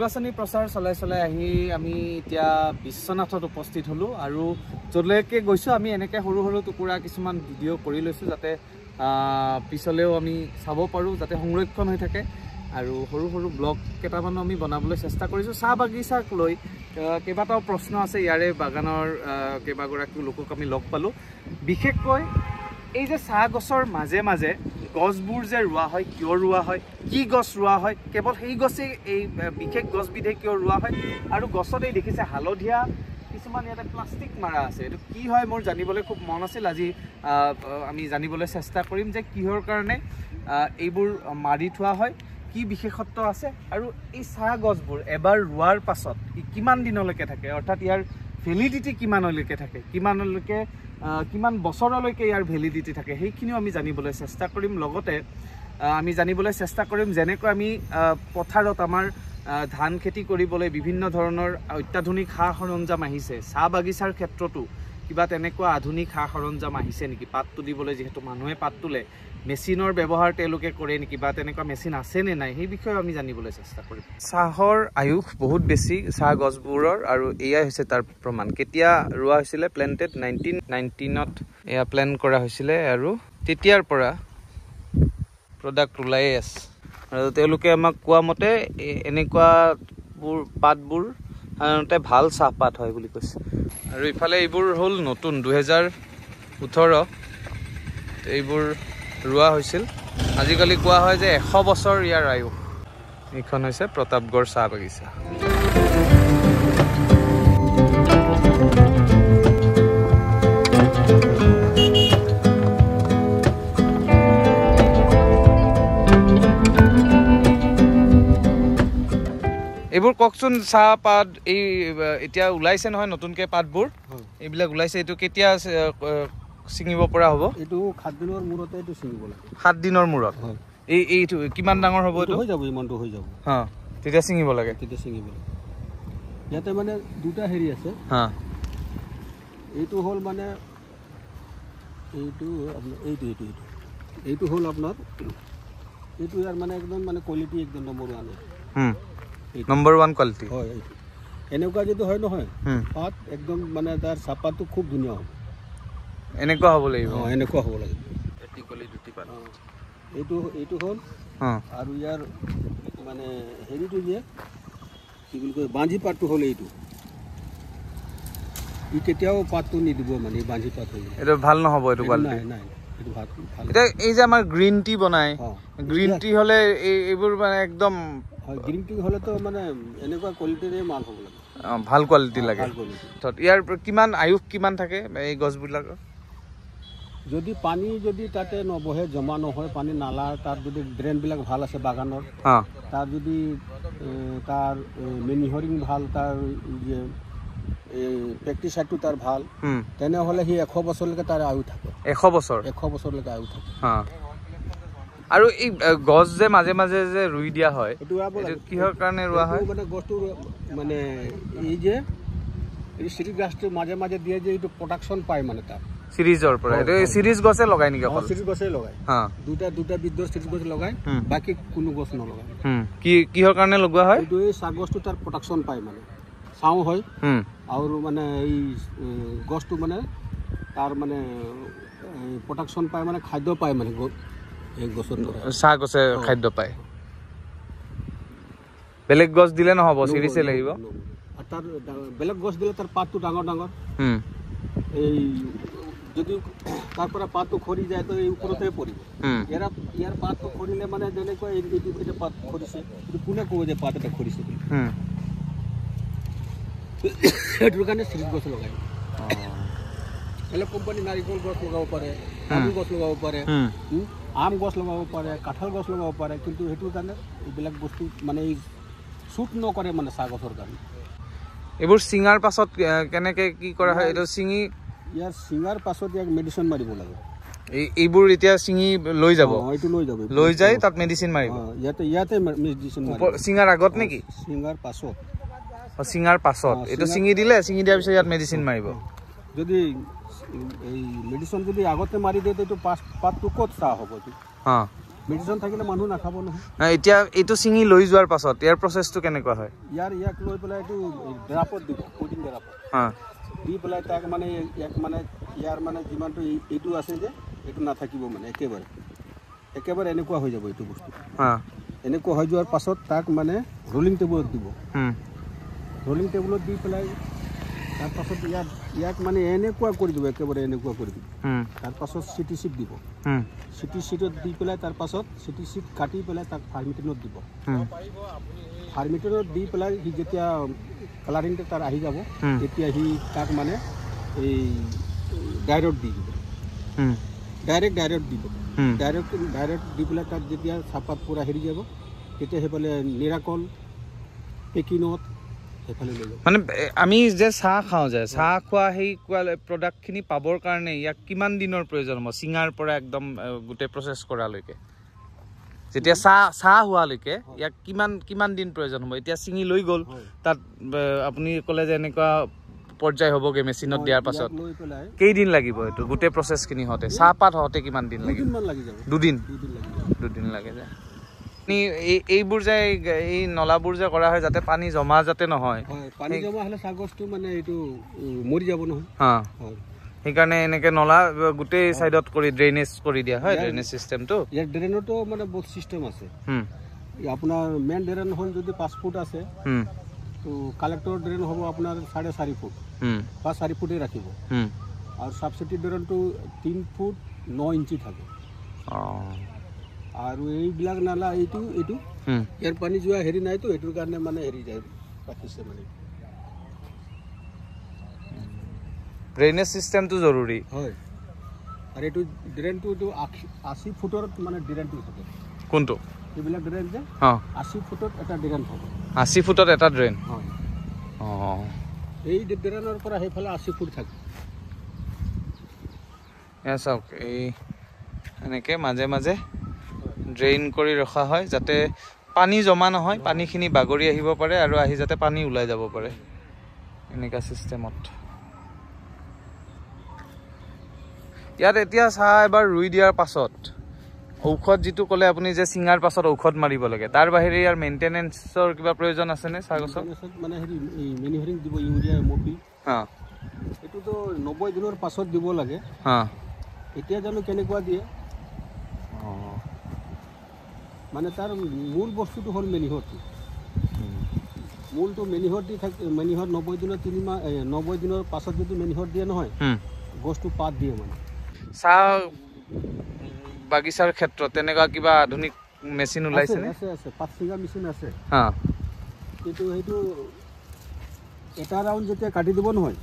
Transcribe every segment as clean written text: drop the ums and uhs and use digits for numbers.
নিৰ্বাচনী প্ৰচাৰ চলাই আহি আমি এতিয়া বিশ্বনাথত উপস্থিত হলো আৰু যলৈকে গৈছো আমি এনেকে সৰু টুকুৰা কিছুমান ভিডিঅ' কৰি লৈছো যাতে পিছলেও আমি চাব পাৰো যাতে সংৰক্ষণ হৈ থাকে আৰু সৰু ব্লগ কেইটামান আমি বনাবলৈ চেষ্টা কৰিছো চাহ বাগিচাক লৈ কেইবাটাও প্ৰশ্ন আছে ইয়াৰে বাগানৰ কেইবাগৰাকী লোকক আমি লগ পালো বিশেষকৈ এই যে চাহ গছৰ মাজে মাজে গছবোৰ যে ৰোৱা হয় কিয় ৰোৱা হয় কি গছ ৰোৱা হয় কেৱল সেই গছে এই বিশেষ গছবিধে কিয় ৰোৱা হয় আৰু গছত এই দেখিছে হালধীয়া কিছুমান ইয়াতে প্লাষ্টিক মাৰা আছে এইটো কি হয় মোৰ জানিবলৈ খুব মন আছিল আজি আমি জানিবলৈ চেষ্টা কৰিম যে কিহৰ কাৰণে এইবোৰ মাৰি থোৱা হয় কি বিশেষত্ব আছে আৰু এই চাহ গছবোৰ এবাৰ ৰোৱাৰ পাছত কিমান দিনলৈকে থাকে অৰ্থাৎ ইয়াৰ ভ্যালিডিটি কিমানলৈকে থাকে কিমান বছৰলৈকে ইয়াৰ ভ্যালিডিটি থাকে সেইখিনিও আমি জানিবলৈ চেষ্টা কৰিম লগতে আমি জানিবলৈ চেষ্টা কৰিম যেনেকৈ আমি পথাৰত আমাৰ ধান খেতি কৰিবলৈ বিভিন্ন ধৰণৰ অত্যাধুনিক সা-সৰঞ্জাম আহিছে চাহ বাগিচাৰ ক্ষেত্ৰতো কিবা তেনেকুৱা আধুনিক সা-সৰঞ্জাম আহিছে নেকি পাত তুলিবলৈ যেহেতু মানুহে পাত তুলে মেচিনৰ ব্যৱহাৰ তেওঁলোকে কৰে নেকি বা তেনেকুৱা মেচিন আছে নে নাই সেই বিষয়ে আমি জানিবলৈ চেষ্টা কৰিম চাহৰ আয়ুস বহুত বেছি চাহ গছবোৰৰ আৰু এয়াই হৈছে তাৰ প্ৰমাণ কেতিয়া ৰোৱা হৈছিলে প্লেন্টেড 1919ত এয়া প্লেন কৰা হৈছিলে আৰু তেতিয়াৰ পৰা প্ৰডাক্ট ওলাই আছে আৰু তেওঁলোকে আমাক কোৱা মতে এনেকুৱা পাতবোৰ সাধাৰণতে ভাল চাহপাত হয় বুলি কৈছে আৰু ইফালে এইবোৰ হ'ল নতুন 2018 এইবোৰ ৰোৱা হৈছিল আজিকালি কোৱা হয় যে 100 বছৰ ইয়াৰ আয়ুস এইখন হৈছে প্ৰতাপগড় চাহ বাগিচা এইবোৰ ককচোন চাহপাত এই এতিয়া ওলাইছে নহয় নতুনকৈ পাতবোৰ এইবিলাক ওলাইছে এইটো কেতিয়া ছিঙিব পৰা হ'ব এইটো 7 দিনৰ মূৰতে এইটো ছিঙিব লাগে 7 দিনৰ মূৰত এইটো কিমান ডাঙৰ হ'ব এইটো হৈ যাব ইমানটো হৈ যাব তেতিয়া ছিঙিব লাগে ইয়াতে মানে দুটা হেৰি আছে এইটো হ'ল মানে এইটো হ'ল আপোনাৰ এইটো ইয়াৰ মানে একদম মানে কোৱালিটি একদম নম্বৰ 1 কোৱালিটি হয় এইটো এনেকুৱা যদি হয় নহয় পাত একদম মানে তাৰ চাহপাতটো খুব ধুনীয়া হ'ব এনেকুৱা হ'ব লাগিব এনেকুৱা হ'ব লাগে এটিকলি দুটি পাত এইটো হ'ল আৰু ইয়াৰ মানে হেৰিটো যে কি বুলি কয় বাঞ্জি পাতটো হ'ল এইটো ই কেতিয়াও পাতটো নিদিব মানে বাঞ্জি পাত হ'ল এইটো ভাল নহ'ব এইটো কোৱালিটি নাই এইটো ভাল এটা এই যে আমাৰ গ্ৰীণ টি বনাই গ্ৰীণ টি হ'লে এইবোৰ মানে একদম গ্ৰীণ টি হ'লে তো মানে এনেকুৱা কোৱালিটিৰে মাল হ'ব লাগে ভাল কোৱালিটি লাগে ইয়াৰ কিমান আয়ুস কিমান থাকে এই গছবিলাকৰ যদি পানী যদি তাতে নবহে জমা নহয় পানী নালা তাত যদি ড্ৰেইনবিলাক ভাল আছে বাগানৰ তাত যদি তাৰ মেনিহৰিং ভাল তাৰ যে পেষ্টিচাইডটো তাৰ ভাল তেনেহ'লে সি 100 বছৰলৈকে তাৰ আয়ু থাকে 100 বছৰলৈকে আয়ু থাকে আৰু এই গছ যে মাজে মাজে যে ৰুই দিয়া হয় এইটো কিহৰ কাৰণে ৰোৱা হয় মানে গছটো মানে এই যে এই চিৰি গছটো মাজে মাজে দিয়ে যে এইটো প্ৰডাকশ্যন পায় মানে তাৰ সিৰিজৰ পৰা এটো সিরিজ গছে লগাই নেকি অকল সিরিজ গছে লগাই দুটা বিদ্যুৎ সিরিজ গছ লগাই বাকি কোনো গছ নলগাই কিহৰ কাৰণে লগোৱা হয় এইটো এই চাহ গছটো তাৰ প্ৰডাকশ্যন পায় মানে চাও হয় আৰু মানে এই গছটো মানে তাৰ মানে প্ৰডাকশ্যন পায় মানে খাদ্য পায় মানে এই গছৰ চাহ গছে খাদ্য পায় বেলেগ গছ দিলে নহব সিৰিজে লাগিব আৰ তাৰ বেলেগ গছ দিলে তাৰ পাতটো ডাঙৰ এই যদি তাৰপৰে পাতটো খৰি যায় তো এই ওপৰতে পৰিব ইয়াৰ পাতটো খৰিলে মানে যেনেকৈ এইটো পাত খৰিছে এইটো কোনে ক'ব যে পাত এটা খৰিছে এইটোৰ কাৰণে সিৰিজ গছ লগাই বেলেগ কোম্পানী নাৰিকল গছ লগাব পাৰে তামোল গছ লগাব পাৰে আম গছ লগাব পাৰে কাঁঠাল গছ লগাব পাৰে কিন্তু সেইটোৰ কাৰণে এইবিলাক বস্তু মানে এই শ্বুট নকৰে মানে চাহ গছৰ কাৰণে এইবোৰ সিঙাৰ পাছত কেনেকে কি কৰা হয় এটা সিঙি ইয়াৰ সিঙাৰ পাছত ইয়াক মেডিচিন মাৰিব লাগে এইবোৰ এতিয়া সিঙি লৈ যাব এইটো লৈ যায় তাত মেডিচিন মাৰিব ইয়াতে মেডিচিন মাৰিব সিঙাৰ আগত নেকি সিঙাৰ পাছত এইটো সিঙি দিলে সিঙি দিয়াৰ পিছত ইয়াত মেডিচিন মাৰিব যদি এই মেডিচিন যদি আগতে মাৰি দিয়ে তো পাতটো ক'ত চাহ হ'ব মেডিচিন থাকিলে মানুহ নাখাব নহয় এতিয়া এইটো চিঙি লৈ যোৱাৰ পাছত ইয়াৰ প্ৰচেছটো কেনেকুৱা হয় ইয়াক লৈ পেলাই এইটো ড্ৰাপত দিব কোডিং ড্ৰাপত দি পেলাই তাক মানে ইয়াক মানে ইয়াৰ মানে যিমানটো এইটো আছে যে এইটো নাথাকিব মানে একেবাৰে এনেকুৱা হৈ যাব এইটো বস্তু এনেকুৱা হৈ যোৱাৰ পাছত তাক মানে ৰোলিং টেবুলত দিব ৰোলিং টেবুলত দি পেলাই তাৰ পাছত ইয়াক মানে এনেকুৱা কৰি দিব একেবাৰে এনেকুৱা কৰি দিব তাৰ পাছত চিটি চিট দিব চিটি চিটত দি পেলাই তাৰ পাছত চিটি চিট কাটি পেলাই তাক ফাৰ্মিটনত দিব ফাৰ্মিটনত দি পেলাই সি যেতিয়া কালাৰিংটো তাৰ আহি যাব তেতিয়া সি তাক মানে এই ডাইৰেক্ট দি দিব ডাইৰেক্ট দিব ডাইৰেক্ট দি পেলাই তাক যেতিয়া চাহপাত পূৰা হেৰি যাব তেতিয়া সেইফালে নিৰাকল পেকিনত সেইফালে লৈ যাব মানে আমি যে চাহ খাওঁ যে চাহ খোৱা সেই প্ৰডাক্টখিনি পাবৰ কাৰণে ইয়াক কিমান দিনৰ প্ৰয়োজন হ'ব চিঙাৰ পৰা একদম গোটেই প্ৰচেছ কৰালৈকে যেতিয়া চাহ হোৱালৈকে ইয়াক কিমান দিন প্ৰয়োজন হ'ব এতিয়া চিঙি লৈ গ'ল তাত আপুনি ক'লে যে এনেকুৱা পৰ্যায় হ'বগে মেচিনত দিয়াৰ পাছত কেইদিন লাগিব এইটো গোটেই প্ৰচেছখিনি হওঁতে চাহপাত হওঁতে কিমান দিন লাগিব দুদিন লাগে যায় এইবোৰ যে এই নলাবোৰ যে কৰা হয় যাতে পানী জমা যাতে নহয় পানী জমা হ'লে চাহগছটো মানে এইটো মৰি যাব নহয় সেইকাৰণে এনেকে নলা গোটেই চাইডত কৰি ড্ৰেইনেজ কৰি দিয়া হয় ড্ৰেইনেজ চিষ্টেমটো ইয়াৰ ড্ৰেইনতো মানে বহুত চিষ্টেম আছে আপোনাৰ মেইন ড্ৰেইন হ'ল যদি 5 ফুট আছে তো কালেক্টৰ ড্ৰেইন হ'ব আপোনাৰ 4.5 ফুট বা 4 ফুটে ৰাখিব আৰু সাবচিডি ড্ৰেইনটো 3 ফুট 9 ইঞ্চি থাকে আৰু এইবিলাক নালা এইটো ইয়াৰ পানী যোৱা হেৰি নাইতো এইটোৰ কাৰণে মানে হেৰি যায় পাতিছে মানে ড্ৰেইনেজ সিস্টেমটো জৰুৰী হয় আৰু এইটো ড্ৰেইনটো 80 ফুটৰ মানে ড্ৰেইনটো থাকে কোনটো এইবিলাক ড্ৰেইন যে 80 ফুটত এটা ড্ৰেইন থাকে 80 ফুটত এটা ড্ৰেইন হয় এই ড্ৰেইনৰ পৰা সেইফালে 80 ফুট থাকে চাওক এই এনেকে মাজে মাজে ড্ৰেইন কৰি ৰখা হয় যাতে পানী জমা নহয় পানীখিনি বাগৰি আহিব পাৰে আৰু আহি যাতে পানী ওলাই যাব পাৰে এনেকা সিস্টেমত ইয়াত এতিয়া চাহ এবাৰ ৰুই দিয়াৰ পাছত ঔষধ যিটো ক'লে আপুনি যে চিঙাৰ পাছত ঔষধ মাৰিব লাগে তাৰ বাহিৰে ইয়াৰ মেইনটেনেন্সৰ কিবা প্ৰয়োজন আছেনে চাহ গছৰ মানে হেৰি মেনিহৰিং দিব ইউৰিয়া এমপি এইটোতো 90 দিনৰ পাছত দিব লাগে এতিয়া জানো কেনেকুৱা দিয়ে মানে তাৰ মূল বস্তুটো হ'ল মেনিহৰটো মূলটো মেনিহৰ দি থাকে মেনিহৰ 90 দিনৰ 3 মাহ 90 দিনৰ পাছত যদি মেনিহৰ দিয়ে নহয় গছটো পাত দিয়ে মানে চাহ বাগিচাৰ ক্ষেত্ৰত তেনেকুৱা কিবা আধুনিক মেচিন ওলাইছে নে আছে পাত ছিঙা মেচিন আছে কিন্তু সেইটো এটা ৰাউণ্ড যেতিয়া কাটি দিব নহয়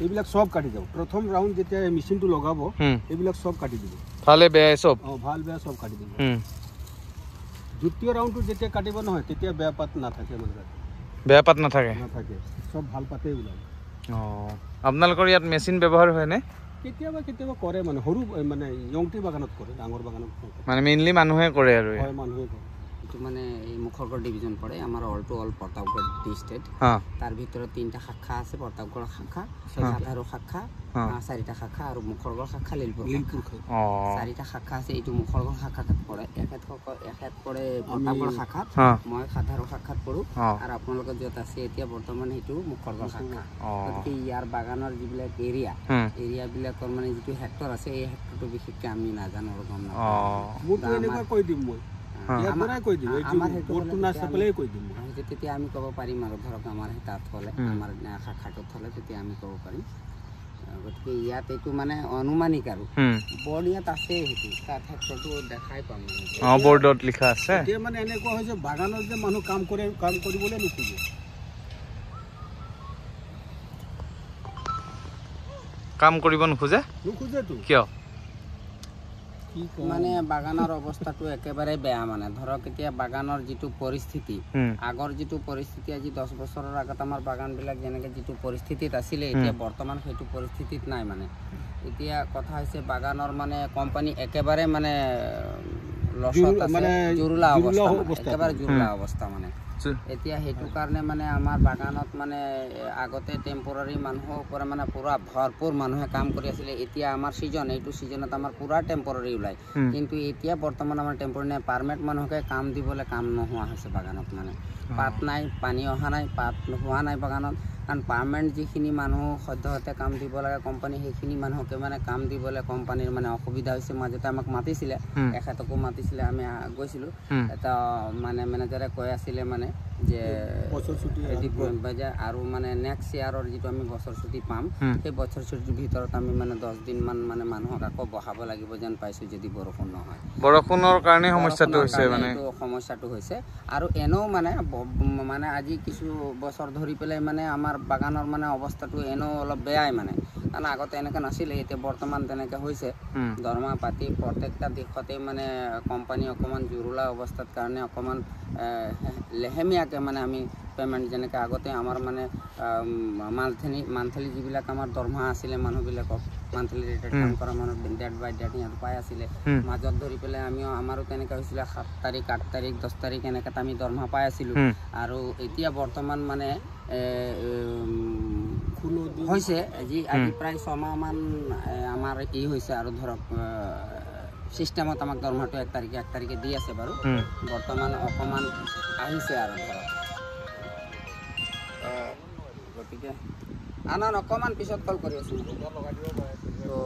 এইবিলাক সব কাটি যাব প্ৰথম ৰাউণ্ড যেতিয়া মেচিনটো লগাব এইবিলাক সব কাটি দিব ভালে বেয়া সব ভাল বেয়া সব কাটি দিব দ্বিতীয় ৰাউণ্ডটো যেতিয়া কাটিব নহয় তেতিয়া বেয়া পাত নাথাকে মানে বেয়া পাত নাথাকে সব ভাল পাতেই ওলাব আপোনালোকৰ ইয়াত মেচিন ব্যৱহাৰ হয়নে কেতিয়াবা কৰে মানে সৰু মানে ইয়ংটি বাগানত কৰে ডাঙৰ বাগানত মানে মেইনলি মানুহে কৰে আৰু হয় মানুহে কৰে এইটো মানে এই মুখৰগড় ডিভিজন পৰে আমাৰ all to all Pratapgarh district তাৰ ভিতৰত 3টা শাখা আছে প্ৰতাপগড় শাখা সাধাৰু শাখা 4টা শাখা আৰু মুখৰগড় শাখা লিলপুৰ 4টা শাখা আছে এইটো মুখৰগড় শাখাত পৰে এখেত পৰে প্ৰতাপগড় শাখাত মই সাধাৰু শাখাত পঢ়ো আৰু আপোনালোকৰ য'ত আছে এতিয়া বৰ্তমান সেইটো মুখৰগড় শাখা গতিকে ইয়াৰ বাগানৰ যিবিলাক এৰিয়াবিলাকৰ মানে যিটো হেক্টৰ আছে এই হেক্টৰটো বিশেষকৈ আমি নাজানো আৰু গম নাপাওঁ কৈ দিম মই তেতিয়া আমি ক'ব পাৰিম আৰু ধৰক আমাৰ তাত হ'লে আমাৰ শাখাটোত হ'লে তেতিয়া আমি ক'ব পাৰিম গতিকে ইয়াত এইটো মানে অনুমানিক আৰু বৰ্ড ইয়াত আছে সেইটো তাত ক্ষেত্ৰটো দেখাই পাম বৰ্ডত লিখা আছে এতিয়া মানে এনেকুৱা হৈছে বাগানত যে মানুহ কাম কৰিবলৈ নোখোজে কাম কৰিব নোখোজেতো কিয় মানে বাগানৰ অৱস্থাটো একেবাৰে বেয়া মানে ধৰক এতিয়া বাগানৰ যিটো পৰিস্থিতি আগৰ যিটো পৰিস্থিতি আজি 10 বছৰৰ আগত আমাৰ বাগানবিলাক যেনেকৈ যিটো পৰিস্থিতিত আছিলে এতিয়া বৰ্তমান সেইটো পৰিস্থিতিত নাই মানে এতিয়া কথা হৈছে বাগানৰ মানে কোম্পানী একেবাৰে মানে লছত আছে জুৰুলা অৱস্থা একেবাৰে জুৰুলা অৱস্থা মানে এতিয়া সেইটো কাৰণে মানে আমাৰ বাগানত মানে আগতে টেম্পৰাৰী মানুহৰ পৰা মানে পুৰা ভৰপূৰ মানুহে কাম কৰি আছিলে এতিয়া আমাৰ সিজন এইটো সিজনত আমাৰ পুৰা টেম্পৰাৰী ওলাই কিন্তু এতিয়া বৰ্তমান আমাৰ টেম্পৰাৰী নাই পাৰ্মানেণ্ট মানুহকে কাম দিবলৈ কাম নোহোৱা হৈছে বাগানত মানে পাত নাই পানী অহা নাই পাত হোৱা নাই বাগানত কাৰণ পাৰ্মানেণ্ট যিখিনি মানুহ সদ্যহতে কাম দিব লাগে কোম্পানী সেইখিনি মানুহকে মানে কাম দিবলৈ কোম্পানীৰ মানে অসুবিধা হৈছে মাজতে আমাক মাতিছিলে এখেতকো মাতিছিলে আমি গৈছিলোঁ এটা মানে মেনেজাৰে কৈ আছিলে মানে যে আৰু মানে নেক্সট ইয়াৰৰ যিটো আমি বছৰ ছুটি পাম সেই বছৰ ছুটিৰ ভিতৰত আমি মানে 10 দিনমান মানে মানুহক আকৌ বহাব লাগিব যেন পাইছোঁ যদি বৰষুণ নহয় বৰষুণৰ কাৰণে সমস্যাটো হৈছে আৰু এনেও মানে আজি কিছু বছৰ ধৰি পেলাই মানে আমাৰ বাগানৰ মানে অৱস্থাটো এনেও অলপ বেয়াই মানে কাৰণ আগতে এনেকৈ নাছিলে এতিয়া বৰ্তমান তেনেকৈ হৈছে দৰমহা পাতি প্ৰত্যেকটা দিশতে মানে কোম্পানী অকণমান জুৰুলা অৱস্থাৰ কাৰণে অকণমান লেহেমীয়াকৈ মানে আমি পেমেণ্ট যেনেকৈ আগতে আমাৰ মানে মান্থলি যিবিলাক আমাৰ দৰমহা আছিলে মানুহবিলাকক মান্থলি ৰেটত কাম কৰা মানুহ ডেট বাই ডেট সিহঁত পাই আছিলে মাজত ধৰি পেলাই আমাৰো তেনেকৈ হৈছিলে 7 তাৰিখ 8 তাৰিখ 10 তাৰিখ এনেকৈ আমি দৰমহা পাই আছিলোঁ আৰু এতিয়া বৰ্তমান মানে হৈছে আজি প্ৰায় 6 মাহমান আমাৰ কি হৈছে আৰু ধৰক চিষ্টেমত আমাক দৰমহাটো 1 তাৰিখে দি আছে বাৰু বৰ্তমান অকণমান আহিছে আৰু ধৰক গতিকে অকণমান পিছত কল কৰি আছোঁ তো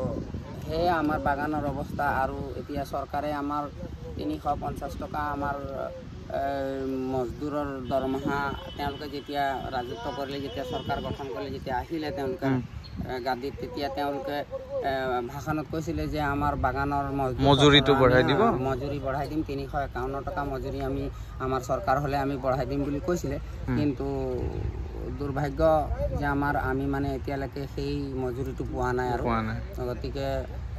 সেয়া আমাৰ বাগানৰ অৱস্থা আৰু এতিয়া চৰকাৰে আমাৰ 350 টকা আমাৰ মজদুৰৰ দৰমহা তেওঁলোকে যেতিয়া ৰাজত্ব কৰিলে যেতিয়া চৰকাৰ গঠন কৰিলে যেতিয়া আহিলে তেওঁলোকে গাদীত তেতিয়া তেওঁলোকে ভাষণত কৈছিলে যে আমাৰ বাগানৰ মজুৰিটো মজুৰি বঢ়াই দিম 351 টকা মজুৰি আমি আমাৰ চৰকাৰ হ'লে আমি বঢ়াই দিম বুলি কৈছিলে কিন্তু দুৰ্ভাগ্য যে আমি মানে এতিয়ালৈকে সেই মজুৰিটো পোৱা নাই আৰু গতিকে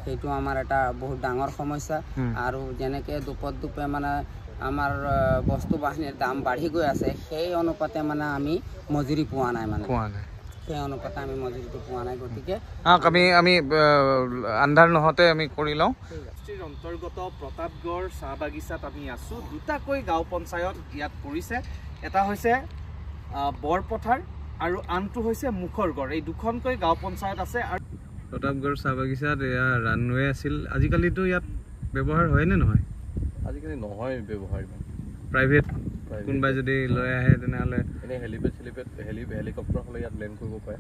সেইটো আমাৰ এটা বহুত ডাঙৰ সমস্যা আৰু যেনেকৈ দুপে মানে আমাৰ বস্তু বাহিনীৰ দাম বাঢ়ি গৈ আছে সেই অনুপাতে মানে আমি মজুৰি পোৱা নাই মানে সেই অনুপাতে আমি মজুৰিটো পোৱা নাই গতিকে আমি আন্ধাৰ নহওঁতে আমি কৰি লওঁ অন্তৰ্গত প্ৰতাপগড় চাহ বাগিচাত আমি আছোঁ দুটাকৈ গাঁও পঞ্চায়ত ইয়াত পৰিছে এটা হৈছে বৰপথাৰ আৰু আনটো হৈছে মুখৰগড় এই দুখনকৈ গাঁও পঞ্চায়ত আছে আৰু প্ৰতাপগড় চাহ বাগিচাত এয়া ৰানৱে আছিল আজিকালিতো ইয়াত ব্যৱহাৰ হয়নে নহয় আজিকালি নহয় ব্যৱহাৰ প্ৰাইভেট কোনোবাই যদি লৈ আহে তেনেহ'লে এনে হেলিকপ্টাৰ হ'লে ইয়াত লেণ্ড কৰিব পাৰে